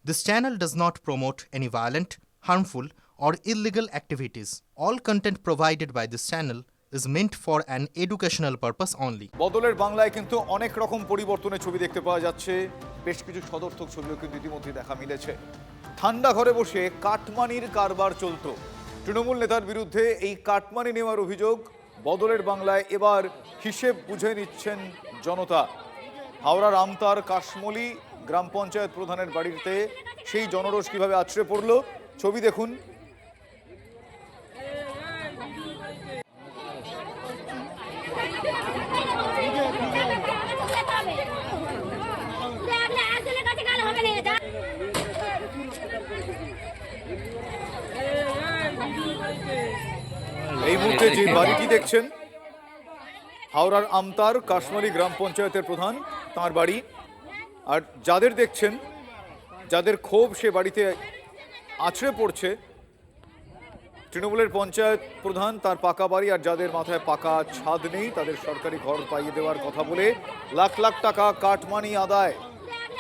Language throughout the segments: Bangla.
This channel does not promote any violent, harmful, or illegal activities. All content provided by this channel is meant for an educational purpose only. বদলের বাংলায় কিন্তু অনেক রকম পরিবর্তনের ছবি দেখতে পাওয়া যাচ্ছে। বেশ কিছু সদর্থক ছবিও কিন্তু ইতিমধ্যে দেখা মিলেছে। ঠান্ডা ঘরে বসে কাটমানির কারবার চলতো। তৃণমূল নেতার বিরুদ্ধে এই কাটমানি নেওয়ার অভিযোগ। বদলের বাংলায় এবার হিসেব বুঝে নিচ্ছেন জনতা। হাওড়ার আমতার কাশমলি গ্রাম পঞ্চায়েত প্রধানের বাড়িতে সেই জনরোষ কিভাবে আছড়ে পড়ল ছবি দেখুন। এই মুহূর্তে যে বাড়িটি দেখছেন হাওড়ার আমতার কাশমারি গ্রাম পঞ্চায়েতের প্রধান, তার বাড়ি। আর যাদের দেখছেন, যাদের ক্ষোভ সে বাড়িতে আছড়ে পড়ছে, তৃণমূলের পঞ্চায়েত প্রধান, তার পাকা বাড়ি, আর যাদের মাথায় পাকা ছাদ নেই তাদের সরকারি ঘর পাইয়ে দেওয়ার কথা বলে লাখ লাখ টাকা কাটমানি আদায়।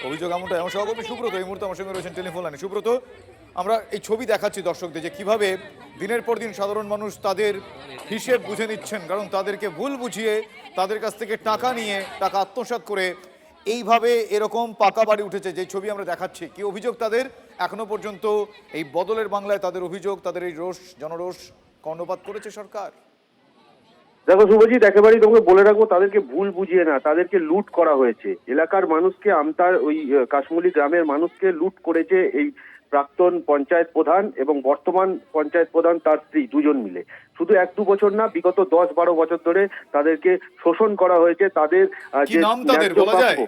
অভিযোগ এমনটা। আমার সহকর্মী সুব্রত এই মুহূর্তে আমার সঙ্গে রয়েছেন টেলিফোন লাইনে। সুব্রত, আমরা এই ছবি দেখাচ্ছি দর্শকদের যে কিভাবে দিনের পর দিন সাধারণ মানুষ তাদের হিসেব বুঝে নিচ্ছেন, কারণ তাদেরকে ভুল বুঝিয়ে তাদের কাছ থেকে টাকা নিয়ে টাকা আত্মসাৎ করে এইভাবে এরকম পাকা বাড়ি উঠেছে। যে ছবি আমরা দেখাচ্ছি, কি অভিযোগ তাদের এখনো পর্যন্ত এই বদলের বাংলায়, তাদের অভিযোগ, তাদের এই রোষ, জনরোষ কর্ণপাত করেছে সরকার। দেখো শুভজিৎ, একেবারেই তোমাকে বলে রাখবো, তাদেরকে ভুল বুঝিয়ে না, তাদেরকে লুট করা হয়েছে। এলাকার মানুষকে, আমতার ওই কাশমুলি গ্রামের মানুষকে লুট করেছে এই প্রাক্তন পঞ্চায়েত প্রধান এবং বর্তমান পঞ্চায়েত প্রধান তার স্ত্রী, দুজন মিলে। শুধু 1-2 বছর না, বিগত 10-12 বছর ধরে তাদেরকে শোষণ করা হয়েছে। তাদের কি নাম তাদের বলা যায়?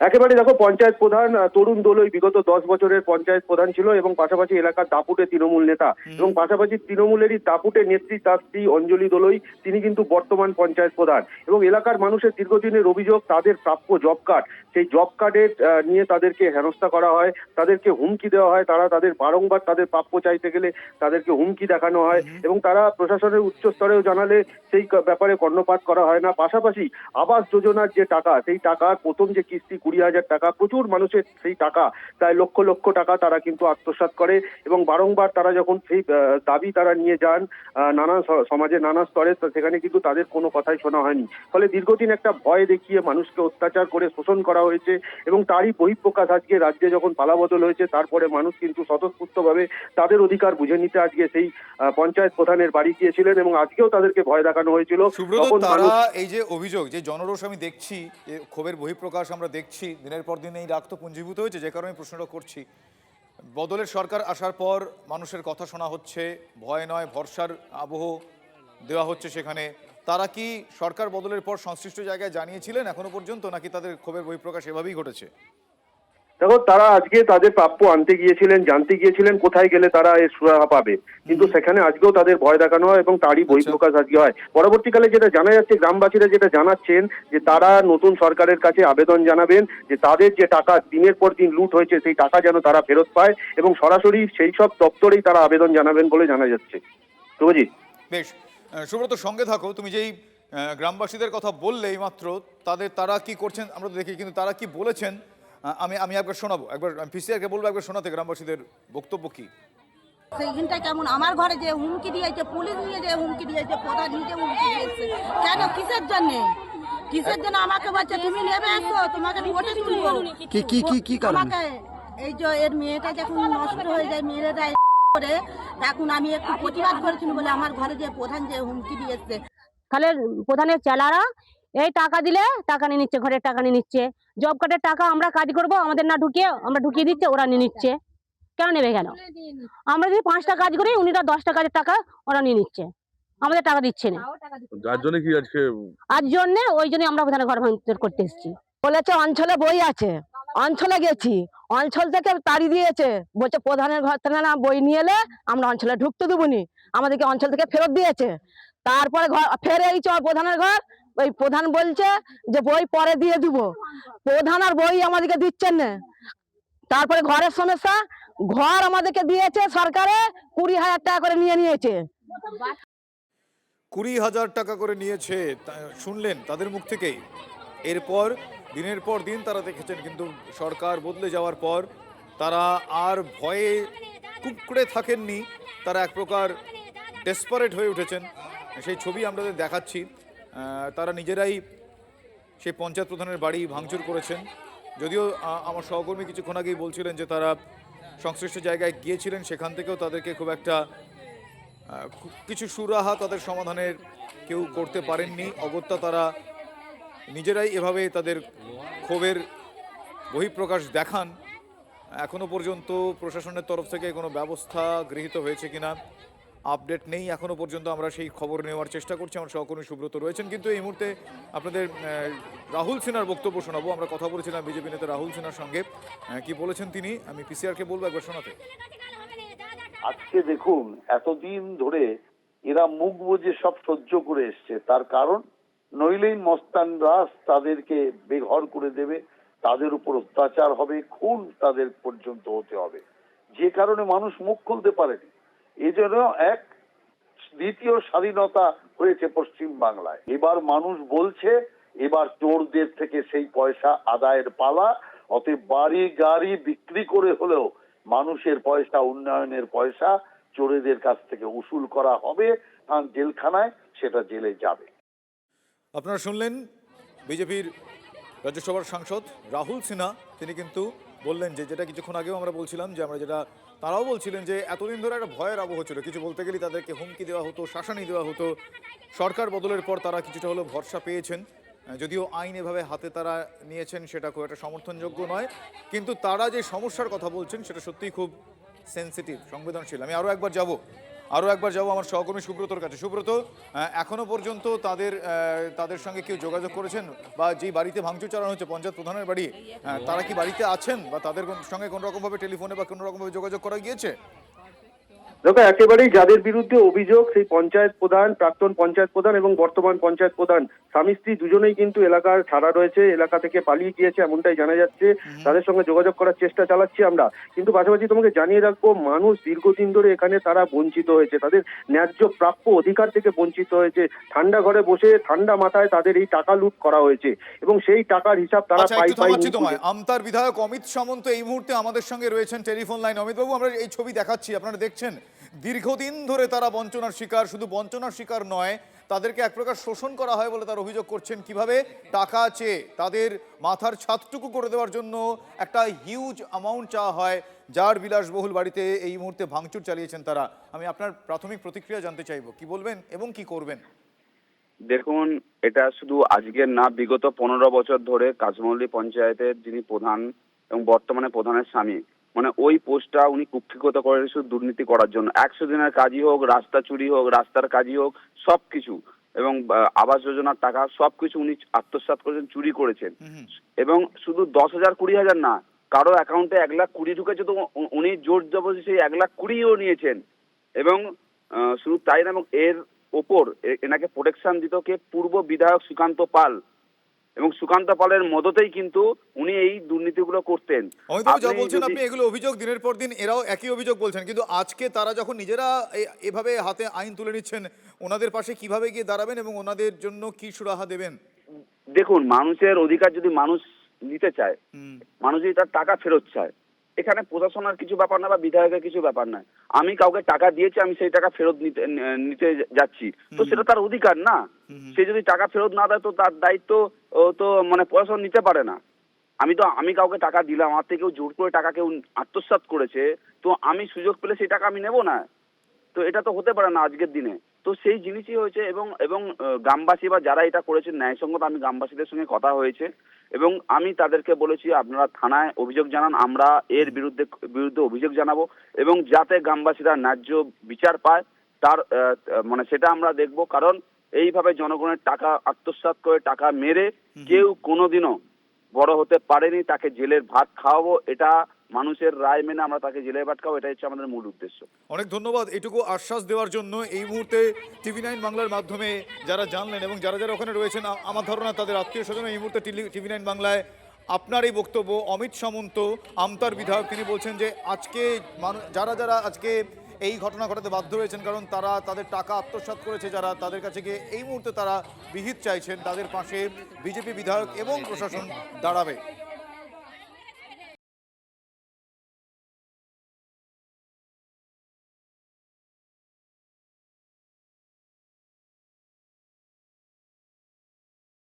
একেবারে দেখো, পঞ্চায়েত প্রধান তরুণ দোলই বিগত 10 বছরের পঞ্চায়েত প্রধান ছিল এবং পাশাপাশি এলাকার দাপুটে তৃণমূল নেতা, এবং পাশাপাশি তৃণমূলেরই দাপুটে নেত্রী তার স্ত্রী অঞ্জলি দোলই, তিনি কিন্তু বর্তমান পঞ্চায়েত প্রধান। এবং এলাকার মানুষের দীর্ঘদিনের অভিযোগ, তাদের প্রাপ্য জব কার্ড, সেই জব কার্ডের নিয়ে তাদেরকে হেনস্থা করা হয়, তাদেরকে হুমকি দেওয়া হয়। তারা তাদের বারংবার তাদের প্রাপ্য চাইতে গেলে তাদেরকে হুমকি দেখানো হয় এবং তারা প্রশাসনের উচ্চ স্তরেও জানালে সেই ব্যাপারে কর্ণপাত করা হয় না। পাশাপাশি আবাস যোজনার যে টাকা, সেই টাকার প্রথম যে কিস্তি 20,000 টাকা, প্রচুর মানুষের সেই টাকা, প্রায় লক্ষ লক্ষ টাকা তারা কিন্তু আত্মসাৎ করে এবং বারংবার তারা যখন সেই দাবি তারা নিয়ে যান নানা সমাজে নানা স্তরে, সেখানে কিন্তু তাদের কোনো কথাই শোনা হয়নি। ফলে দীর্ঘদিন একটা ভয় দেখিয়ে মানুষকে অত্যাচার করে শোষণ করা হয়েছে এবং তারই বহিঃপ্রকাশ আজকে রাজ্যে যখন পালাবদল হয়েছে, তারপরে মানুষ কিন্তু স্বতঃস্ফূর্তভাবে তাদের অধিকার বুঝে নিতে আজকে সেই পঞ্চায়েত প্রধানের বাড়ি গিয়েছিলেন এবং আজকেও তাদেরকে ভয় দেখানো হয়েছিল। তারা এই যে অভিযোগ, যে জনরোষ আমি দেখছি, যে ক্ষোভের বহিঃপ্রকাশ আমরা দেখছি, দিনের পর দিন এই রাগ তো পুঞ্জীভূত হয়েছে। যে কারণে প্রশ্নটা করছি, বদলের সরকার আসার পর মানুষের কথা শোনা হচ্ছে, ভয় নয় ভরসার আবহ দেওয়া হচ্ছে সেখানে। তারা কি সরকার বদলের পর সংশ্লিষ্ট জায়গায় জানিয়েছিলেন এখনো পর্যন্ত, নাকি তাদের ক্ষোভের বহিঃপ্রকাশ এভাবেই ঘটেছে? দেখো, তারা আজকে তাদের প্রাপ্য আনতে গিয়েছিলেন, জানতে গিয়েছিলেন কোথায় গেলে তারা এর সুরাহা পাবে, কিন্তু সেখানে আজকেও তাদের ভয় দেখানো হয় এবং তারই বহিঃপ্রকাশ আজকে হয়। পরবর্তীকালে যেটা জানা যাচ্ছে, গ্রামবাসীরা যেটা জানাচ্ছেন যে তারা নতুন সরকারের কাছে আবেদন জানাবেন যে তাদের যে টাকা দিনের পর দিন লুট হয়েছে, সেই টাকা যেন তারা ফেরত পায় এবং সরাসরি সেই সব দপ্তরেই তারা আবেদন জানাবেন বলে জানা যাচ্ছে। শুভজিৎ, বেশ, সুব্রত সঙ্গে থাকো। তুমি যেই গ্রামবাসীদের কথা বললে এইমাত্র, তারা কি করছেন আমরা তো দেখি, কিন্তু তারা কি বলেছেন আমি একবার শোনাবো, একবার পিসিআরকে বলবো একবার শোনাতে গ্রামবাসীদের বক্তব্য কি। সেইখানটা কেমন, আমার ঘরে যে হুমকি দিয়েছে, পুলিশ নিয়ে যে হুমকি দিয়েছে, প্রধান নিজে হুমকি দিয়েছে। কেন, কিসের জন্য? কিসের জন্য আমাকে বলছে তুমি নেবে আসো, তোমাকে ভোটে তুলবো। কি আমাকে এই যে এর মেয়েটা যখন নষ্ট হয়ে যায়, মেয়েরা করে, এখন আমি একটু প্রতিবাদ করেছি বলে আমার ঘরে যে প্রধান যে হুমকি দিয়েছে। তাহলে প্রধানের চেলারা এই টাকা দিলে টাকা নিয়ে নিচ্ছে, ঘরের টাকা নিয়ে নিচ্ছে, জব কার্ডের টাকা আমরা কাজ করবো আমাদের না ঢুকিয়ে আমরা ঢুকিয়ে দিচ্ছে, ওরা নিয়ে নিচ্ছে। কেন নেবে? কেন? আমরা যদি 5টা কাজ করি, উনিরা 10টা কাজের টাকা ওরা নিয়ে নিচ্ছে, আমাদের টাকা দিচ্ছে না। যার জন্য কি আজকে আজ জন্য ওই জন্য আমরা প্রধানের ঘর ভাঙচুর করতে এসেছি। বলেছে অঞ্চলে বই আছে, অঞ্চলে গেছি, অঞ্চল থেকে তাড়ি দিয়েছে, বলছে প্রধানের ঘর থেকে না বই নিয়ে এলে আমরা অঞ্চলে ঢুকতে দেবো নি, আমাদেরকে অঞ্চল থেকে ফেরত দিয়েছে। তারপরে ঘর ফেরে এই প্রধানের ঘর, ওই প্রধান বলছে যে বই পরে দিয়ে দিব, প্রধান আর বই আমাদেরকে দিচ্ছেন না। তারপরে ঘরের সমস্যা, ঘর আমাদেরকে দিয়েছে সরকারে 20,000 টাকা করে নিয়েছে। 20,000 টাকা করে নিয়েছে, শুনলেন তাদের মুখ থেকেই। এরপর দিনের পর দিন তারা দেখেছেন, কিন্তু সরকার বদলে যাওয়ার পর তারা আর ভয়ে কুঁকড়ে থাকেননি, তারা এক প্রকার ডেসপারেট হয়ে উঠেছেন। সেই ছবি আমরা দেখাচ্ছি। তারা নিজেরাই সেই পঞ্চায়েত প্রধানের বাড়ি ভাঙচুর করেছেন। যদিও আমার সহকর্মী কিছুক্ষণ আগেই বলছিলেন যে তারা সংশ্লিষ্ট জায়গায় গিয়েছিলেন, সেখান থেকেও তাদেরকে খুব একটা কিছু সুরাহা তাদের সমাধানের কেউ করতে পারেননি। অগত্যা তারা নিজেরাই এভাবে তাদের ক্ষোভের বহিঃপ্রকাশ দেখান। এখনো পর্যন্ত প্রশাসনের তরফ থেকে কোনো ব্যবস্থা গৃহীত হয়েছে কিনা আপডেট নেই এখনো পর্যন্ত। আমরা সেই খবর নেওয়ার চেষ্টা করছি। আমার সহকর্মী সুব্রত রয়েছেন, কিন্তু এই মুহূর্তে আপনাদের রাহুল সিনহার বক্তব্য শোনাবো। আমরা কথা বলেছিলাম বিজেপি নেতা রাহুল সিনহার সঙ্গে, কি বলেছেন তিনি, আমি পিসিআরকে বলবো একবার শোনাতে। আজকে দেখুন, এতদিন ধরে এরা মুখ বুজে সব সহ্য করে এসছে, তার কারণ নইলেই মস্তানরা তাদেরকে বেঘর করে দেবে, তাদের উপর অত্যাচার হবে, খুন তাদের পর্যন্ত হতে হবে, যে কারণে মানুষ মুখ খুলতে পারেনি। এই জন্য এক দ্বিতীয় স্বাধীনতা হয়েছে পশ্চিম বাংলায়। এবার মানুষ বলছে এবার চোরদের থেকে সেই পয়সা আদায়ের পালা, অতএব বাড়ি গাড়ি বিক্রি করে হলেও মানুষের পয়সা, উন্নয়নের পয়সা চোরেদের কাছ থেকে উসুল করা হবে, আর জেলখানায় সেটা জেলে যাবে। আপনারা শুনলেন বিজেপির রাজ্যসভার সাংসদ রাহুল সিনহা। তিনি কিন্তু বললেন যে যেটা কিছুক্ষণ আগেও আমরা বলছিলাম, যে আমরা যেটা তারাও বলছিলেন যে এতদিন ধরে একটা ভয়ের আবহ ছিল। কিছু বলতে গেলে তাদেরকে হুমকি দেওয়া হতো, শাসানি দেওয়া হতো। সরকার বদলের পর তারা কিছুটা হলেও ভরসা পেয়েছেন, যদিও আইন এভাবে হাতে তারা নিয়েছেন সেটা খুব একটা সমর্থনযোগ্য নয়, কিন্তু তারা যে সমস্যার কথা বলছেন সেটা সত্যিই খুব সেন্সিটিভ, সংবেদনশীল। আমি আরও একবার যাব আমার সহকর্মী সুব্রতর কাছে। সুব্রত, এখনো পর্যন্ত তাদের সঙ্গে কেউ যোগাযোগ করেছেন, বা যেই বাড়িতে ভাঙচুর চালানো হচ্ছে পঞ্চায়েত প্রধানের বাড়ি, তারা কি বাড়িতে আছেন, বা তাদের সঙ্গে কোনো রকমভাবে টেলিফোনে বা কোনো রকমভাবে যোগাযোগ করা গিয়েছে? দেখো, একেবারেই যাদের বিরুদ্ধে অভিযোগ, সেই পঞ্চায়েত প্রধান, প্রাক্তন পঞ্চায়েত প্রধান এবং বর্তমান পঞ্চায়েত প্রধান, স্বামী স্ত্রী দুজনেই কিন্তু এলাকার ছাড়া রয়েছে, এলাকা থেকে পালিয়ে গিয়েছে এমনটাই জানা যাচ্ছে। তাদের সঙ্গে যোগাযোগ করার চেষ্টা চালাচ্ছি আমরা, কিন্তু পাশাপাশি তোমাকে জানিয়ে রাখবো, মানুষ দীর্ঘদিন ধরে এখানে তারা বঞ্চিত হয়েছে, তাদের ন্যায্য প্রাপ্য অধিকার থেকে বঞ্চিত হয়েছে। ঠান্ডা ঘরে বসে ঠান্ডা মাথায় তাদের এই টাকা লুট করা হয়েছে এবং সেই টাকার হিসাব তারা আমতার বিধায়ক অমিত সামন্ত এই মুহূর্তে আমাদের সঙ্গে রয়েছেন টেলিফোন লাইন। অমিত বাবু, আমরা এই ছবি দেখাচ্ছি, আপনারা দেখছেন দীর্ঘদিন ধরে তারা বঞ্চনার শিকার। শুধু বঞ্চনার শিকার নয়, তাদেরকে এক প্রকার শোষণ করা হয় বলে তারা অভিযোগ করছেন। কিভাবে টাকা চেয়ে তাদের মাথার ছাদটুকু করে দেওয়ার জন্য একটা হিউজ অ্যামাউন্ট চাওয়া হয়, যার বিলাসবহুল বাড়িতে এই মুহূর্তে ভাঙচুর চালিয়েছেন তারা। আমি আপনার প্রাথমিক প্রতিক্রিয়া জানতে চাইবো, কি বলবেন এবং কি করবেন? দেখুন, এটা শুধু আজকের না, বিগত 15 বছর ধরে কাজমহল্লি পঞ্চায়েতের যিনি প্রধান এবং বর্তমানে প্রধানের স্বামী, মানে ওই পোস্টটা উনি কুক্ষিগত করেন শুধু দুর্নীতি করার জন্য। 100 দিনের কাজই হোক, রাস্তা চুরি হোক, রাস্তার কাজই হোক, সবকিছু, এবং আবাস যোজনার টাকা সবকিছু উনি আত্মসাৎ করেছেন, চুরি করেছেন। এবং শুধু 10,000 20,000 না, কারো অ্যাকাউন্টে 1,20,000 ঢুকেছে, তো উনি জোর জবরদস্তি সেই 1,20,000ও নিয়েছেন। এবং শুধু তাই না, এবং এর ওপর এনাকে প্রোটেকশন দিত কে? পূর্ব বিধায়ক সুকান্ত পাল, এবং সুকান্ত পালের মদতেই কিন্তু উনি এই দুর্নীতিগুলো করতেন। আপনি এগুলো অভিযোগ দিনের পর দিন এরাও একই অভিযোগ বলছেন, কিন্তু আজকে তারা যখন নিজেরা এভাবে হাতে আইন তুলে নিচ্ছেন, ওনাদের পাশে কিভাবে গিয়ে দাঁড়াবেন এবং ওনাদের জন্য কি সুরাহা দেবেন? দেখুন, মানুষের অধিকার যদি মানুষ নিতে চায়, মানুষ যদি তার টাকা ফেরত চায়, এখানে প্রশাসনের কিছু ব্যাপার না বা বিধায়কের কিছু ব্যাপার নয়। আমি কাউকে টাকা দিয়েছি, আমি সেই টাকা ফেরত নিতে যাচ্ছি, তো সেটা তার অধিকার না। সে যদি টাকা ফেরত না দেয় তো তার দায়িত্ব তো মানে প্রশাসন নিতে পারে না। আমি কাউকে টাকা দিলাম, আমার থেকে জোর করে টাকা কেউ আত্মসাৎ করেছে, তো আমি সুযোগ পেলে সেই টাকা আমি নেব না, তো এটা তো হতে পারে না আজকের দিনে। তো সেই জিনিসই হয়েছে, এবং গ্রামবাসী বা যারা এটা করেছেন ন্যায়সঙ্গত, আমি গ্রামবাসীদের সঙ্গে কথা হয়েছে এবং আমি তাদেরকে বলেছি আপনারা থানায় অভিযোগ জানান, আমরা এর বিরুদ্ধে অভিযোগ জানাবো, এবং যাতে গ্রামবাসীরা ন্যায্য বিচার পায় তার মানে সেটা আমরা দেখব। কারণ এইভাবে জনগণের টাকা আত্মসাৎ করে টাকা মেরে কেউ কোনোদিনও বড় হতে পারেনি। তাকে জেলের ভাত খাওয়াবো, এটা মানুষের রায় মেনে আমরা তাকে জেলে পাঠাবো, এটাই হচ্ছে আমাদের মূল উদ্দেশ্য। অনেক ধন্যবাদ এটুকু আশ্বাস দেওয়ার জন্য। এই মুহূর্তে TV9 বাংলার মাধ্যমে যারা জানলেন এবং যারা যারা ওখানে রয়েছেন, আমার ধারণা তাদের আত্মীয় স্বজন এই মুহূর্তে TV9 বাংলায় আপনার এই বক্তব্য। অমিত সামন্ত আমতার বিধায়ক, তিনি বলছেন যে আজকে যারা যারা আজকে এই ঘটনা ঘটাতে বাধ্য হয়েছেন, কারণ তারা তাদের টাকা আত্মসাৎ করেছে, যারা তাদের কাছে গিয়ে এই মুহূর্তে তারা বিহিত চাইছেন, তাদের পাশে বিজেপি বিধায়ক এবং প্রশাসন দাঁড়াবে।